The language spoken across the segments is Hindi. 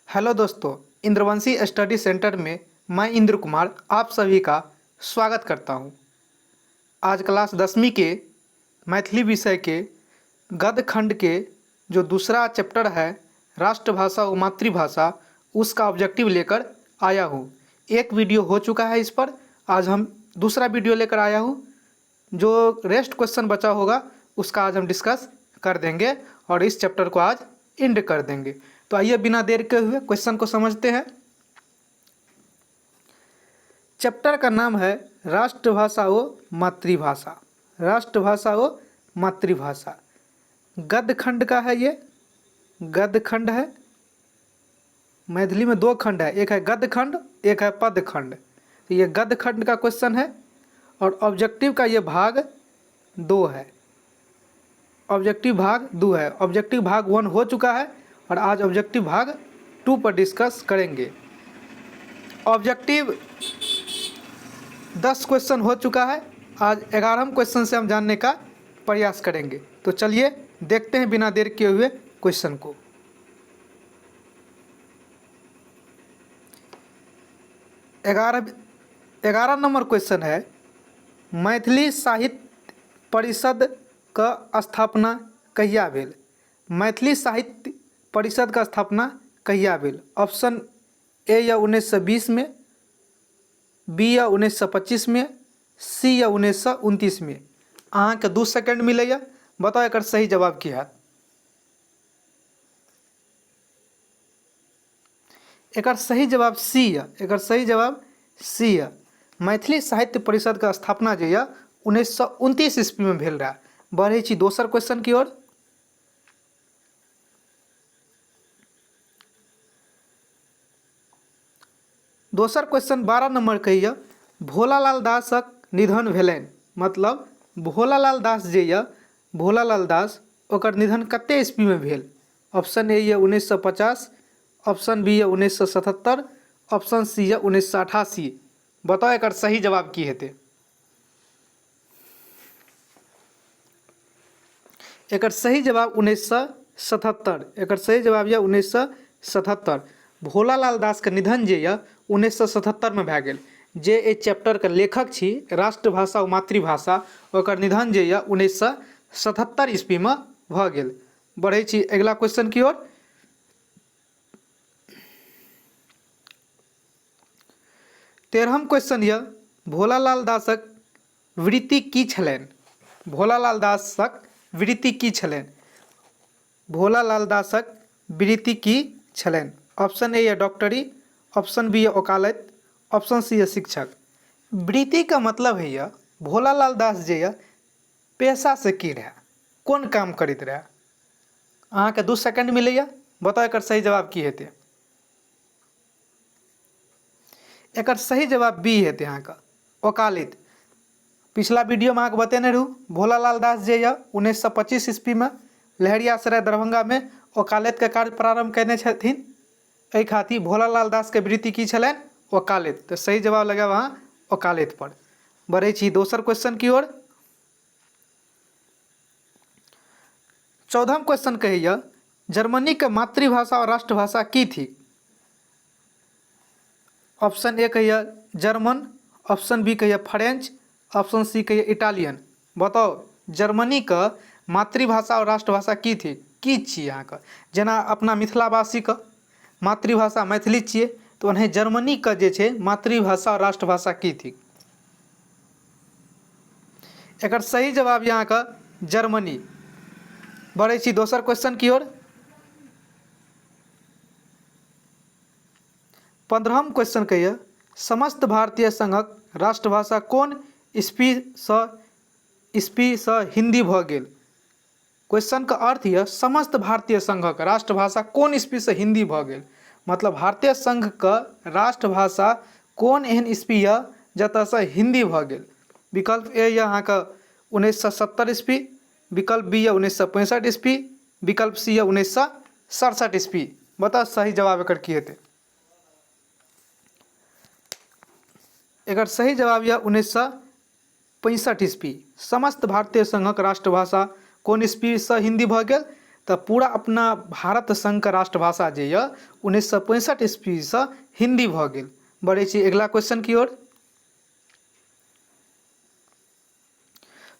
हेलो दोस्तों, इंद्रवंशी स्टडी सेंटर में मैं इंद्र कुमार आप सभी का स्वागत करता हूं। आज क्लास 10वीं के मैथिली विषय के गद्य खंड के जो दूसरा चैप्टर है राष्ट्रभाषा व मातृभाषा, उसका ऑब्जेक्टिव लेकर आया हूं। एक वीडियो हो चुका है इस पर, आज हम दूसरा वीडियो लेकर आया हूं। जो रेस्ट क्वेश्चन बचा होगा उसका आज हम डिस्कस कर देंगे और इस चैप्टर को आज एंड कर देंगे। तो आइए बिना देर के हुए क्वेश्चन को समझते हैं। चैप्टर का नाम है राष्ट्रभाषा व मातृभाषा। राष्ट्रभाषा व मातृभाषा गद्य खंड का है। ये गद्य खंड है। मैथिली में दो खंड है, एक है गद्य खंड, एक है पद खंड। तो ये गद्य खंड का क्वेश्चन है और ऑब्जेक्टिव का ये भाग 2 है। ऑब्जेक्टिव भाग 2 है। ऑब्जेक्टिव भाग 1 हो चुका है और आज ऑब्जेक्टिव भाग 2 पर डिस्कस करेंगे। ऑब्जेक्टिव 10 क्वेश्चन हो चुका है। आज 11वें क्वेश्चन से हम जानने का प्रयास करेंगे। तो चलिए देखते हैं बिना देर किए हुए क्वेश्चन को। ग्यारह नंबर क्वेश्चन है, मैथिली साहित्य परिषद का स्थापना कहिया भेल? मैथिली साहित्य परिषद का स्थापना कहिया भेल? ऑप्शन ए या 1920 में, बी या 1925 में, सी या 1929 में। अहाँ के 2 सेकंड मिलेगा, बताओ एक सही जवाब की है। एक सही जवाब सी है। एक सही जवाब सी है। मैथिली साहित्य परिषद का स्थापना जो है 1929 ईस्वी में भेल रहा। बढ़े छी दोसर क्वेश्चन की ओर। दोसर क्वेश्चन 12 नंबर कहिए, भोलालाल दासक निधन भेलनि। मतलब भोलालाल दास जे यऽ, भोलालाल दास ओकर निधन कते ईस्वी में भेल? ऑप्शन ए यऽ 1950, ऑप्शन बी यऽ 1977, ऑप्शन सी यऽ 1988। बताओ एक सही जवाब की हेतै। एक सही जवाब 1977। एक सही जवाब यऽ 1977। भोलालाल दास के निधन जे यऽ 1977 में भए गेल। जे एहि चैप्टर के लेखक छी राष्ट्रभाषा व मातृभाषा, ओकर निधन जे यऽ 1977 ईस्वी में भऽ गेल। बढ़ै छी अगिला क्वेश्चन की ओर। तेरहम क्वेश्चन यऽ, भोलालाल दासक वृत्ति की छलनि? भोलालाल दासक वृत्ति की छलनि? भोलालाल दासक वृत्ति की छलनि? ऑप्शन ए या डॉक्टरी, ऑप्शन बी या वकालत, ऑप्शन सी या शिक्षक। वृत्ति का मतलब है यह भोलालाल दास जे यह पेशा से की रहे, कौन काम करते रहे। अहाँ के 2 सेकंड मिलैया, बताओ एक सही जवाब की हेतै। एक सही जवाब बी हेतै अहाँ के वकालत। पिछला वीडियो में अहाँ के बतेने रहूँ, भोलालाल दास जे यह 1925 ईस्वी में लहरियासराय दरभंगा में वकालत के कार्य प्रारंभ कयने छथिन। एहि खातिर भोलालाल दास के वृत्ति की छलनि? वकालत। तो सही जवाब लगा वहाँ वकालत पर। बढ़ै छी दोसर क्वेश्चन की ओर। 14वां क्वेश्चन कहैया, जर्मनी के मातृभाषा और राष्ट्रभाषा की थी? ऑप्शन ए कहिए जर्मन, ऑप्शन बी कहिए फ्रेंच, ऑप्शन सी कहिए इटालियन। बताओ जर्मनी का मातृभाषा और राष्ट्रभाषा की थी? की छी अहाँ के? जेना अपना मिथिलावासी का मातृभाषा मैथिली छिए, तो उन्हें जर्मनी का जे छे मातृभाषा और राष्ट्रभाषा की थी? एक सही जवाब यहाँ का जर्मनी। बढ़ै छी दोसर क्वेश्चन की ओर। 15वां क्वेश्चन कहिए, समस्त भारतीय संघक राष्ट्रभाषा कोन ईस्वी सँ हिंदी भ गेल? क्वेश्चन का अर्थ यह समस्त भारतीय संघक राष्ट्रभाषा कोन ईस्वी से हिंदी भ गेल। मतलब भारतीय संघ का राष्ट्रभाषा कोन एहन ईस्वी है जतऽ से हिंदी भ गेल। विकल्प ए यऽ अहाँ के 1970 ईस्वी, विकल्प बी यऽ 1965 ईस्वी, विकल्प सी यऽ 1967 ईस्वी। बताओ सही जवाब एकर की हेतै। एकर सही जवाब यऽ 1965 ईस्वी। समस्त भारतीय संघक राष्ट्रभाषा कोन ईस्वी से हिंदी भ गेल? तो पूरा अपना भारत संघ के राष्ट्रभाषा जे यऽ 1965 ईस्वी से हिंदी भऽ गेल। बढ़ै छी अगिला क्वेश्चन की ओर।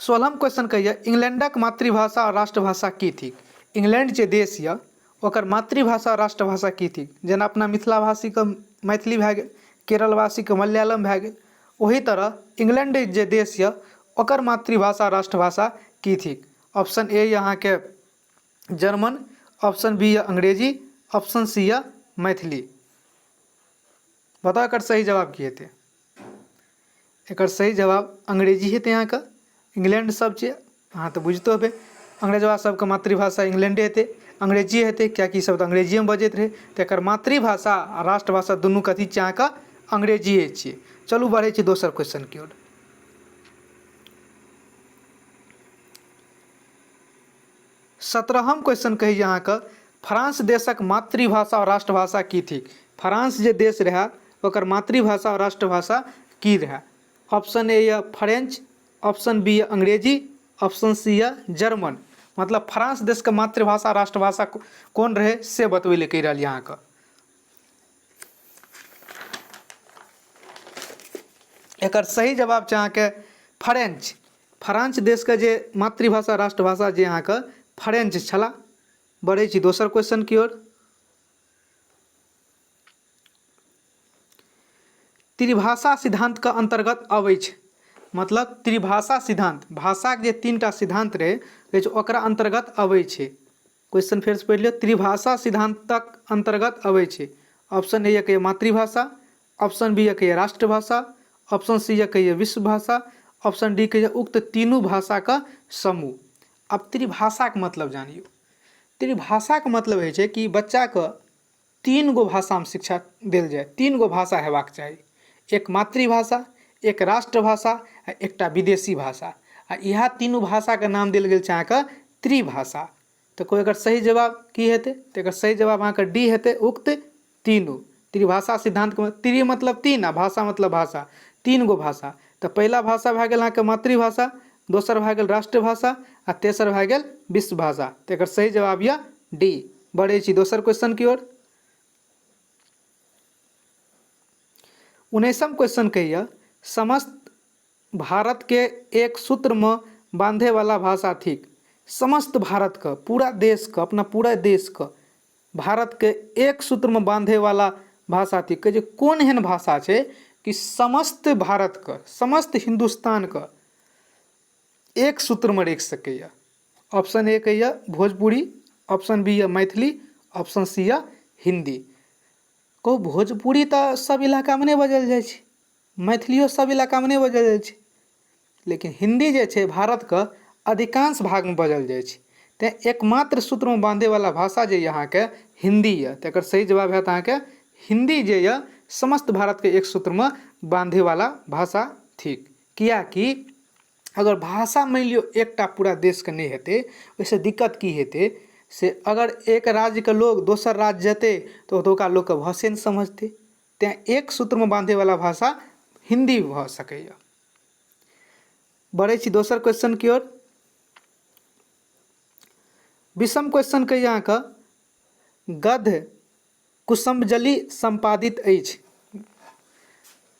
16वां क्वेश्चन कहैया इंग्लैंडक मातृभाषा और राष्ट्रभाषा की थिक। इंग्लैंड जे देश यऽ ओकर मातृभाषा और राष्ट्रभाषा की थिक। जेना अपना मिथिलाभाषीके मैथिली भए गेल, केरलवासीके मलयालम भए गेल, ओही तरह इंग्लैंड जे देश यऽ ओकर मातृभाषा और राष्ट्रभाषा की थिक। ऑप्शन ए यऽ अहाँके जर्मन, ऑप्शन बी यऽ अंग्रेजी, ऑप्शन सी यऽ मैथिली। बताओ एकर सही जवाब की हेतै। एकर सही जवाब अंग्रेजी हेतै। अहाँके इंग्लैंड सब छै अहाँ तऽ बुझितो हेबै, अंग्रेजवा सबके मातृभाषा इंग्लैंडे हेतै, अंग्रेजी हेतै, कियाकि सब तऽ अंग्रेजिएमे बजैत रहै। तऽ एकर मातृभाषा आ राष्ट्रभाषा दुनू कथी छै अहाँके अंग्रेजिए छियै। चलू बढ़ै छी दोसर क्वेश्चन की ओर। 17वां क्वेश्चन कहैया अहाँके फ्रांस देशक मातृभाषा और राष्ट्रभाषा की थिक। फ्रांस जे देश रहै ओकर मातृभाषा और राष्ट्रभाषा की रहै। ऑप्शन ए यऽ फ्रेंच, ऑप्शन बी यऽ अंग्रेजी, ऑप्शन सी यऽ जर्मन। मतलब फ्रांस देश के मातृभाषा राष्ट्रभाषा कोन रहे से बतबै ले कहि रहल अहाँके। एकर सही जवाब छै अहाँके फ्रेंच। फ्रांस देश के जे मातृभाषा राष्ट्रभाषा जे अहाँके फ्रेंच छला। बढ़ै छी दोसर क्वेश्चन की ओर। त्रिभाषा सिद्धांत के अंतर्गत अबै छै। मतलब त्रिभाषा सिद्धांत, भाषा के जे 3टा सिद्धांत रहे ओकरा अंतर्गत अबै छै। क्वेश्चन फेर से पढ़ि लियो। त्रिभाषा सिद्धांतक अंतर्गत अबै छै। ऑप्शन ए यऽ मातृभाषा, ऑप्शन बी यऽ राष्ट्रभाषा, ऑप्शन सी यऽ विश्व भाषा, ऑप्शन डी के उक्त तीनों भाषा का समूह। अब त्रिभाषा के मतलब जानियो। त्रिभाषा के मतलब है छै कि बच्चा के 3 गो भाषा में शिक्षा देल जाए। 3 गो भाषा हेबाक चाही। एक मातृभाषा, एक राष्ट्रभाषा आ एकटा विदेशी भाषा। आ इएह तीनों भाषा के नाम देल गेल छै अहाँके त्रिभाषा। तो कोई एकर सही जवाब की हेतै। तो एकर सही जवाब अहाँके डी हेतै, उक्त तीनों। त्रिभाषा सिद्धांत के त्रि मतलब 3 आ भाषा मतलब भाषा, 3 गो भाषा। तो पहला भाषा भए गेल अहाँके मातृभाषा, दोसर भए गेल राष्ट्रभाषा आ तेसर भए गेल विश्व भाषा। तो एकर सही जवाब यऽ डी। बढ़ै छी दोसर क्वेश्चन की ओर। 19वां क्वेश्चन कहैया समस्त भारत के एक सूत्र में बांधे वाला भाषा थिक। समस्त भारत का, पूरा देश का, अपना पूरा देश का भारत के एक सूत्र में बांधे वाला भाषा थिक। जे कोन एहन भाषा छै कि समस्त भारत का, समस्त हिंदुस्तान का एक सूत्र में रख सकैया। ऑप्शन ए कहैया भोजपुरी, ऑप्शन बी यऽ मैथिली, ऑप्शन सी यऽ हिंदी। कहू भोजपुरी तो सब इलाका में नहीं बजल जाइ छै, मैथिलियो सब इलाका में नहीं बजल जाइ छै, लेकिन हिंदी जे छै भारत के अधिकांश भाग में बजल जाइ छै। तेँ एकमात्र सूत्र में बांधे वाला भाषा जे यहाँ के हिंदी है। तो एकर सही जवाब है अहाँके हिंदी जे यऽ समस्त भारत के एक सूत्र में बांधे वाला भाषा थिक। कियाकि अगर भाषा मान लियो एकटा पूरा देश के नहीं हेतै, ओहिसे दिक्कत की हेतै से अगर एक राज्य के लोग दोसर राज्य जेतै तो ओतुका लोग के भाषे नहीं समझतै। तेँ एक सूत्र में बांधे वाला भाषा हिंदी भऽ सकैया। बढ़ै छी दोसर क्वेश्चन की ओर। 20वां क्वेश्चन कहैया अहाँके गद्य कुसुमजली संपादित अछि।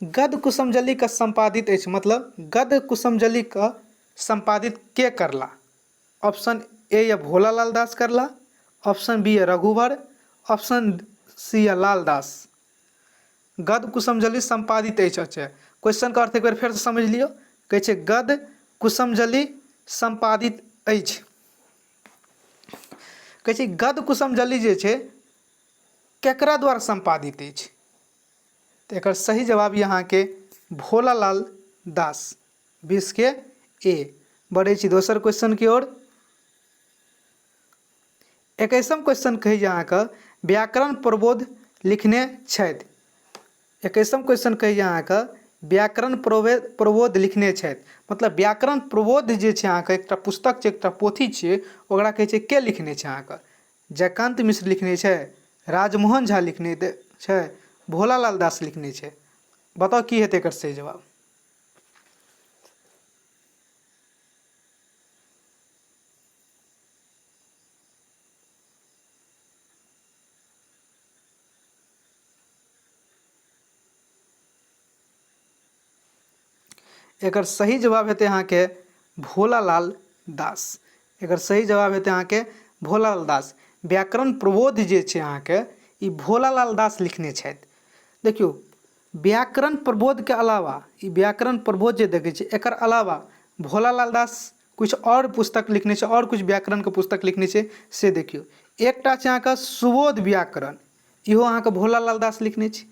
गद्य कुसुमजली का संपादित अछि मतलब गद्य कुसुमजली का संपादित के करला। ऑप्शन ए या भोलालाल दास करला, ऑप्शन बी या रघुवर, ऑप्शन सी या लाल दास। गद्य कुसुमजली संपादित अछि। अच्छा क्वेश्चन का अर्थ एक बार फिर से समझ लियो। कहै छै गद्य कुसुमजली संपादित अछि। कहै छै गद्य कुसुमजली जे छै केकरा द्वारा संपादित अछि। तो एकर सही जवाब यहाँ के भोलालाल दास, 20 के ए। बढ़ै छी दोसर क्वेश्चन की ओर। 21वां क्वेश्चन कहैया अहाँके व्याकरण प्रबोध लिखने छथि। 21वां क्वेश्चन कहैया अहाँके व्याकरण प्रबोध लिखने छथि। मतलब व्याकरण प्रबोध जे छै अहाँके एकटा पुस्तक छै, एकटा पोथी छै, ओकरा कहै छै के लिखने छै अहाँके। जयकांत मिश्र लिखने छै, राजमोहन झा लिखने छै, भोलालाल दास लिखने छै। बताओ की हेतै एकर सही जवाब। एकर सही जवाब हेतै अहाँके भोलालाल दास। एकर सही जवाब हेतै अहाँके भोलालाल दास। व्याकरण प्रबोध जे छै अहाँके ई भोलालाल दास लिखने छथि। देखियौ व्याकरण प्रबोधके अलावा ई व्याकरण प्रबोध जे देखै छै एकर अलावा भोलालाल दास कुछ और पुस्तक लिखने छै, और कुछ व्याकरणके पुस्तक लिखने छै से देखियौ। एकटा छै अहाँके सुबोध व्याकरण, इहो अहाँके भोलालाल दास लिखने छै।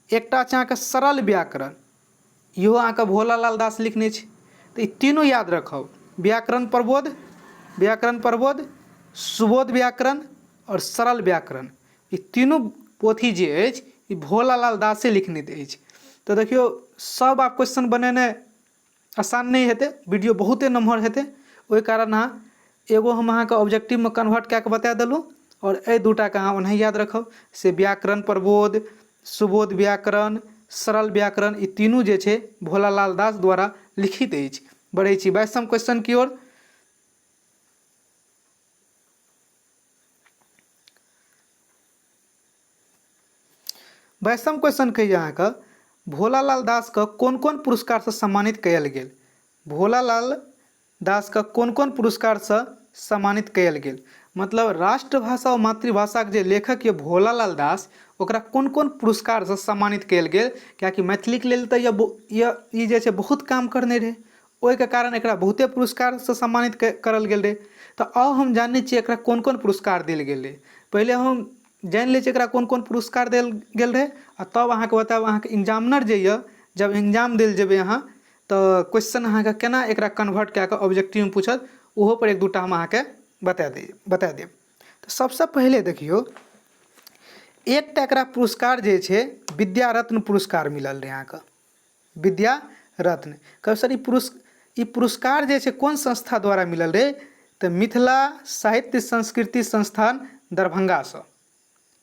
एकटा छै अहाँके सरल व्याकरण, इहो अहाँके भोलालाल दास लिखने छै। तऽ ई तीनू याद रखब, व्याकरण प्रबोध, सुबोध व्याकरण और सरल व्याकरण, ई तीनू पोथी जे अछि ई भोलालाल दासे लिखने अछि। तऽ देखियौ सब आब क्वेश्चन बनेनाइ आसान नहीं हेतै, वीडियो बहुते नम्हर हेतै, ओहि कारण अहाँ एगो हम अहाँके ऑब्जेक्टिवमे कन्वर्ट कऽ बता देलहुँ और एहि दूटाके अहाँ ओनाहि याद रखब से व्याकरण प्रबोध, सुबोध व्याकरण, सरल व्याकरण, ई तीनू जे छै भोलालाल दास द्वारा लिखित अछि। बढ़ै छी 22वां क्वेश्चन की ओर। बाईसवां क्वेश्चन कहिए अहाँके भोलालाल दास के कोन कोन पुरस्कार से सम्मानित कयल गेल। भोलालाल दास के कोन कोन पुरस्कार से सम्मानित कयल गेल, मतलब राष्ट्रभाषा और मातृभाषा के जे लेखक ये भोलालाल दास ओकरा कोन कोन पुरस्कार से सम्मानित कयल गेल, कियाकि मैथिली के लेल तऽ ई जे छै बहुत काम करने रहे, ओहिके कारण एकरा बहुते पुरस्कार से सम्मानित करल गेल रहे। तऽ आउ हम जानै छियै एकरा कोन कोन पुरस्कार देल गेल रहे। पहिले हम जानि लै छियै एकरा कोन कोन पुरस्कार देल गेल रहे आ तब अहाँके बतायब अहाँके एग्जामिनर जे यऽ जब एग्जाम देल जेबै अहाँ तऽ क्वेश्चन अहाँके केना एकरा कन्वर्ट कए कऽ ऑब्जेक्टिवमे पूछत ओहो पर एक दूटा हम अहाँके बता देब। तऽ सबसे पहिले देखियौ एकटा एकरा पुरस्कार जे छै विद्या रत्न पुरस्कार मिलल रहे अहाँके, विद्या रत्न। कब सर ई पुरस्कार जे छै कोन संस्था द्वारा मिलल रहे, तऽ मिथिला साहित्य संस्कृति संस्थान दरभंगा से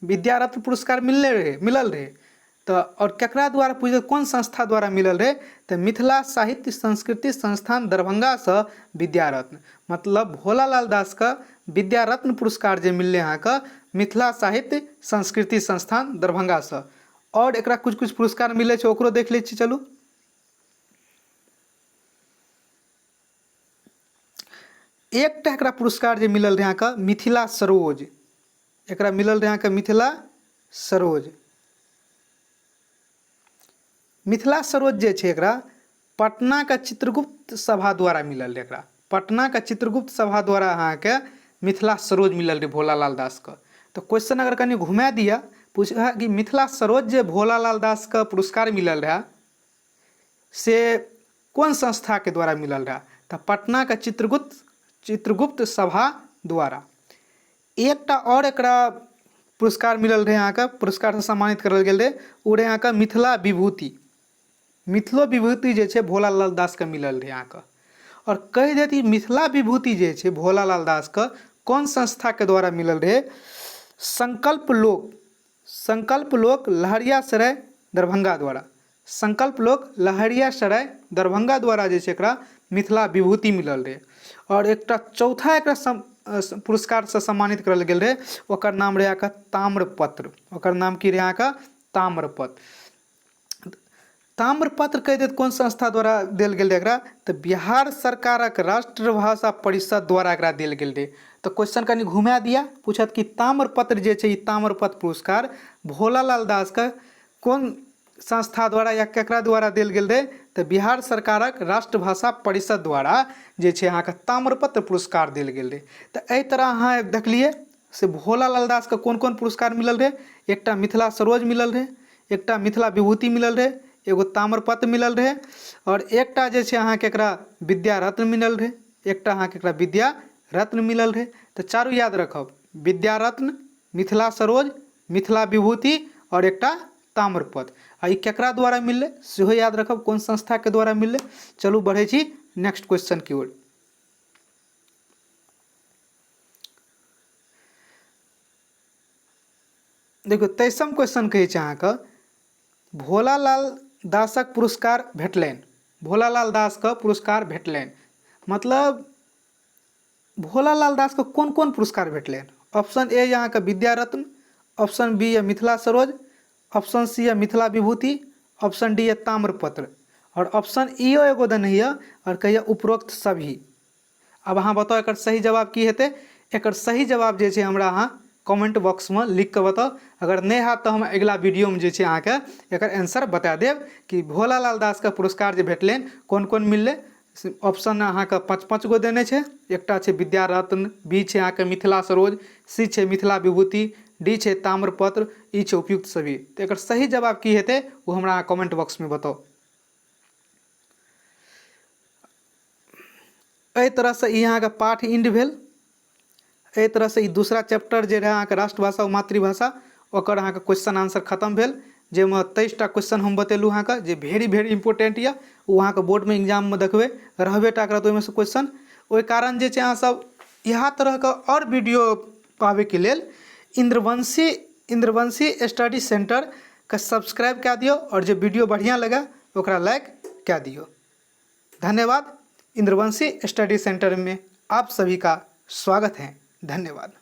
विद्या रत्न पुरस्कार मिलल रहे। तो और केकरा द्वारा पूछे कोन संस्था द्वारा मिलल रहे, तो मिथिला साहित्य संस्कृति संस्थान दरभंगा से विद्या रत्न, मतलब भोलालाल दास का विद्या रत्न पुरस्कार जे मिलले अहाँके मिथिला साहित्य संस्कृति संस्थान दरभंगा से। और एकरा कुछ कुछ पुरस्कार मिले छै ओकरो देख लै छी चलू। एकटा एकरा पुरस्कार जे मिलल रहे अहाँके मिथिला सरोज, एकरा मिलल रहे अहाँके मिथिला सरोज। मिथिला सरोज जे छै एकरा पटना के चित्रगुप्त सभा द्वारा मिलल रहे। एकरा पटना के चित्रगुप्त सभा द्वारा अहाँके मिथिला सरोज मिलल रहे भोलालाल दास के। तो क्वेश्चन अगर कनी घुमा दिया, पूछा कि मिथिला सरोज जे भोलालाल दास का पुरस्कार मिलल रहा से कौन संस्था के द्वारा मिलल रहा, तो पटना का चित्रगुप्त सभा द्वारा। एकटा और एकरा पुरस्कार मिलल रहे अहाँके, पुरस्कार से सम्मानित करल गेल रहे, ओ रहे अहाँके मिथिला विभूति। मिथिलो विभूति जे छै भोलालाल दास के मिलल रहे अहाँके। और कहि देती मिथिला विभूति जे छै भोलालाल दास के कौन संस्था के द्वारा मिलल रहे, संकल्प लोक लहरियासराय दरभंगा द्वारा। संकल्प लोक लहरियासराय दरभंगा द्वारा जे छै एकरा मिथिला विभूति मिलल रहे। और एकटा चौथा एकरा पुरस्कार से सम्मानित करल गेल रहे, ओकर नाम रहे अहाँके ताम्रपत्र। ओकर नाम की रहे अहाँके ताम्रपत्र। ताम्रपत्र कहि देत कोन संस्था द्वारा देल गेल रहे एकरा, तो बिहार सरकारक राष्ट्रभाषा परिषद द्वारा एकरा देल गेल रहे। तो क्वेश्चन कनी घुमा दिया, पूछत कि ताम्रपत्र जे छै ई ताम्रपत्र पुरस्कार भोलालाल दास का कोन संस्था द्वारा या केकरा द्वारा देल गेल रहे, तो बिहार सरकारक राष्ट्रभाषा परिषद द्वारा जे छै अहाँके ताम्रपत्र पुरस्कार देल गेल रहे। तो एहि तरह अहाँ देखलिए से भोलालाल दास के कोन कोन पुरस्कार मिलल रहे, एकटा मिथिला सरोज मिलल रहे, एकटा मिथिला विभूति मिलल रहे, एगो ताम्रपत्र मिलल रहे, और एकटा जे छै अहाँके एकरा विद्या रत्न मिलल रहे, एकटा अहाँके एकरा विद्या रत्न मिलल रहे। तो चारू याद रखब, विद्या रत्न, मिथिला सरोज, मिथिला विभूति और एकटा ताम्रपत्र। आ ई केकरा द्वारा मिलले सेहो याद रखब, कोन संस्था के द्वारा मिलले। चलू बढ़े छी नेक्स्ट क्वेश्चन की ओर। देखो 23वां क्वेश्चन कहै छै अहाँके भोलालाल दासक पुरस्कार भेटलनि। भोलालाल दास का पुरस्कार भेटलनि, मतलब भोलालाल दास को कोन कोन पुरस्कार भेटलनि। ऑप्शन ए यहाँ का विद्या रत्न, ऑप्शन बी है मिथिला सरोज, ऑप्शन सी है मिथिला विभूति, ऑप्शन डी है ताम्रपत्र, और ऑप्शन ई एगो देने है और कहिए उपरोक्त सभी। अब अहाँ बताओ एकर सही जवाब की हेतै। एकर सही जवाब जे छै हमरा अहाँ कमेंट बॉक्स में लिख के बताओ। अगर नहीं है तो हम अगला वीडियो में जे छै अहाँ के एकर आंसर बता देब कि भोलालाल दास के पुरस्कार जे भेटलनि कोन कोन मिललै। ऑप्शन अहाँ के 5-5 गो देने छै। एकटा छै विद्या रत्न, बी छै अहाँ के मिथिला सरोज, सी छै मिथिला विभूति, डी छै ताम्रपत्र, ई छै उपयुक्त सभी। तो एकर सही जवाब की हेतै वो हमरा अहाँ कमेंट बॉक्स में बताओ। एहि तरह से ई अहाँ के पाठ इंड भेल। एहि तरह से ई दूसरा चैप्टर जे रहे अहाँ के राष्ट्रभाषा और मातृभाषा ओकर अहाँ के क्वेश्चन आंसर खत्म भेल, जेमे 23टा क्वेश्चन हम बतेलहुँ अहाँ के जे वेरी इंपोर्टेंट या वो अहाँ के बोर्ड में एग्जाम में देखबे रहबे टा करत ओहिमे से क्वेश्चन। ओहि कारण जे छै अहाँ सब इएह तरह के और वीडियो पावे के लेल इंद्रवंशी स्टडी सेंटर के सब्सक्राइब कए दियो और जो वीडियो बढ़िया लगे ओकरा लाइक कए दियो। धन्यवाद। इंद्रवंशी स्टडी सेंटर में आप सभी का स्वागत है। धन्यवाद।